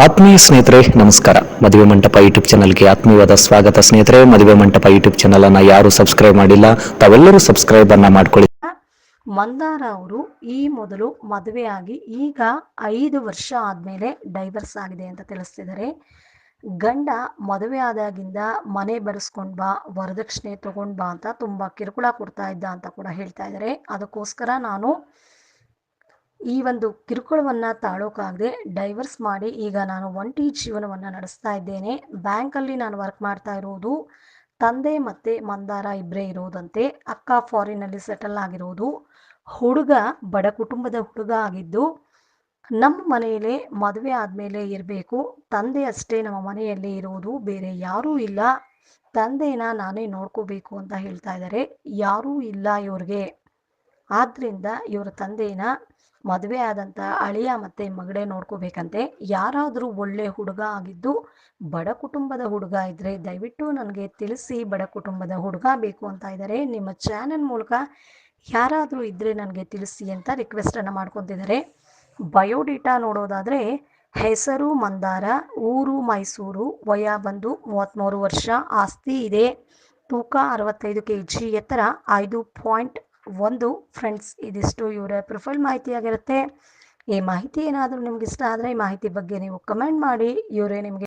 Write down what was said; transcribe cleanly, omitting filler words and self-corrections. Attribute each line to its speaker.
Speaker 1: ಆತ್ಮೀಯ ಸ್ನೇಹಿತರೆ ನಮಸ್ಕಾರ. ಮದುವೆ ಮಂಟಪ ಯೂಟ್ಯೂಬ್ ಚಾನಲ್ಗೆ ಆತ್ಮೀಯವಾದ ಸ್ವಾಗತ ಸ್ನೇಹಿತರೆ. ಮದುವೆ ಮಂಟಪ ಯೂಟ್ಯೂಬ್ ಚಾನಲ್ ಅನ್ನ ಯಾರು ಸಬ್ಸ್ಕ್ರೈಬ್ ಮಾಡಿಲ್ಲ ತಾವೆಲ್ಲರೂ ಸಬ್ಸ್ಕ್ರೈಬ್ ಅನ್ನ ಮಾಡ್ಕೊಳ್ಳಿ.
Speaker 2: ಮಂದಾರ ಅವರು ಈ ಮೊದಲು ಮದುವೆಯಾಗಿ ಈಗ 5 ವರ್ಷ ಆದಮೇಲೆ ಡೈವರ್ಸ್ ಆಗಿದೆ ಅಂತ ತಿಳಿಸ್ತಿದ್ದಾರೆ. ಗಂಡ ಮದುವೆ ಆದಾಗಿಂದ ಮನೆ ಬರೆಸ್ಕೊಂಡ್ ಬಾ, ವರದಕ್ಷಿಣೆ ತಗೊಂಡ್ ಬಾ ಅಂತ ತುಂಬ ಕಿರುಕುಳ ಕೊಡ್ತಾ ಇದ್ದ ಅಂತ ಕೂಡ ಹೇಳ್ತಾ ಇದ್ದಾರೆ. ಅದಕ್ಕೋಸ್ಕರ ನಾನು ಈ ಒಂದು ಕಿರುಕುಳವನ್ನು ತಾಳೋಕ್ಕಾಗದೆ ಡೈವರ್ಸ್ ಮಾಡಿ ಈಗ ನಾನು ಒಂಟಿ ಜೀವನವನ್ನು ನಡೆಸ್ತಾ ಇದ್ದೇನೆ. ಬ್ಯಾಂಕಲ್ಲಿ ನಾನು ವರ್ಕ್ ಮಾಡ್ತಾ ಇರೋದು. ತಂದೆ ಮತ್ತು ಮಂದಾರ ಇಬ್ಬರೇ ಇರೋದಂತೆ. ಅಕ್ಕ ಫಾರಿನಲ್ಲಿ ಸೆಟಲ್ ಆಗಿರೋದು. ಹುಡುಗ ಬಡ ಕುಟುಂಬದ ಹುಡುಗ ಆಗಿದ್ದು ನಮ್ಮ ಮನೆಯಲ್ಲೇ ಮದುವೆ ಆದಮೇಲೆ ಇರಬೇಕು. ತಂದೆ ಅಷ್ಟೇ ನಮ್ಮ ಮನೆಯಲ್ಲಿ ಇರೋದು, ಬೇರೆ ಯಾರೂ ಇಲ್ಲ. ತಂದೆನ ನಾನೇ ನೋಡ್ಕೋಬೇಕು ಅಂತ ಹೇಳ್ತಾ ಇದ್ದಾರೆ. ಯಾರೂ ಇಲ್ಲ ಇವ್ರಿಗೆ. ಆದ್ದರಿಂದ ಇವರ ತಂದೆನ ಮದುವೆ ಆದಂಥ ಅಳಿಯ ಮತ್ತು ಮಗಳೇ ನೋಡ್ಕೋಬೇಕಂತೆ. ಯಾರಾದರೂ ಒಳ್ಳೆ ಹುಡುಗ ಆಗಿದ್ದು ಬಡ ಕುಟುಂಬದ ಹುಡುಗ ಇದ್ದರೆ ದಯವಿಟ್ಟು ನನಗೆ ತಿಳಿಸಿ. ಬಡ ಕುಟುಂಬದ ಹುಡುಗ ಬೇಕು ಅಂತ ಇದ್ದಾರೆ. ನಿಮ್ಮ ಚಾನಲ್ ಮೂಲಕ ಯಾರಾದರೂ ಇದ್ದರೆ ನನಗೆ ತಿಳಿಸಿ ಅಂತ ರಿಕ್ವೆಸ್ಟನ್ನು ಮಾಡ್ಕೊತಿದ್ದಾರೆ. ಬಯೋಡೇಟಾ ನೋಡೋದಾದರೆ ಹೆಸರು ಮಂದಾರ, ಊರು ಮೈಸೂರು, ವಯ ಬಂದು 33 ವರ್ಷ, ಆಸ್ತಿ ಇದೆ, ತೂಕ 65 kg, ಎತ್ತರ 5.1. ಫ್ರೆಂಡ್ಸ್, ಇದಿಷ್ಟು ಇವರ ಪ್ರೊಫೈಲ್ ಮಾಹಿತಿಯಾಗಿರುತ್ತೆ. ಈ ಮಾಹಿತಿ ಏನಾದರೂ ನಿಮ್ಗೆ ಇಷ್ಟ ಆದರೆ ಈ ಮಾಹಿತಿ ಬಗ್ಗೆ ನೀವು ಕಮೆಂಟ್ ಮಾಡಿ. ಇವರೇ ನಿಮಗೆ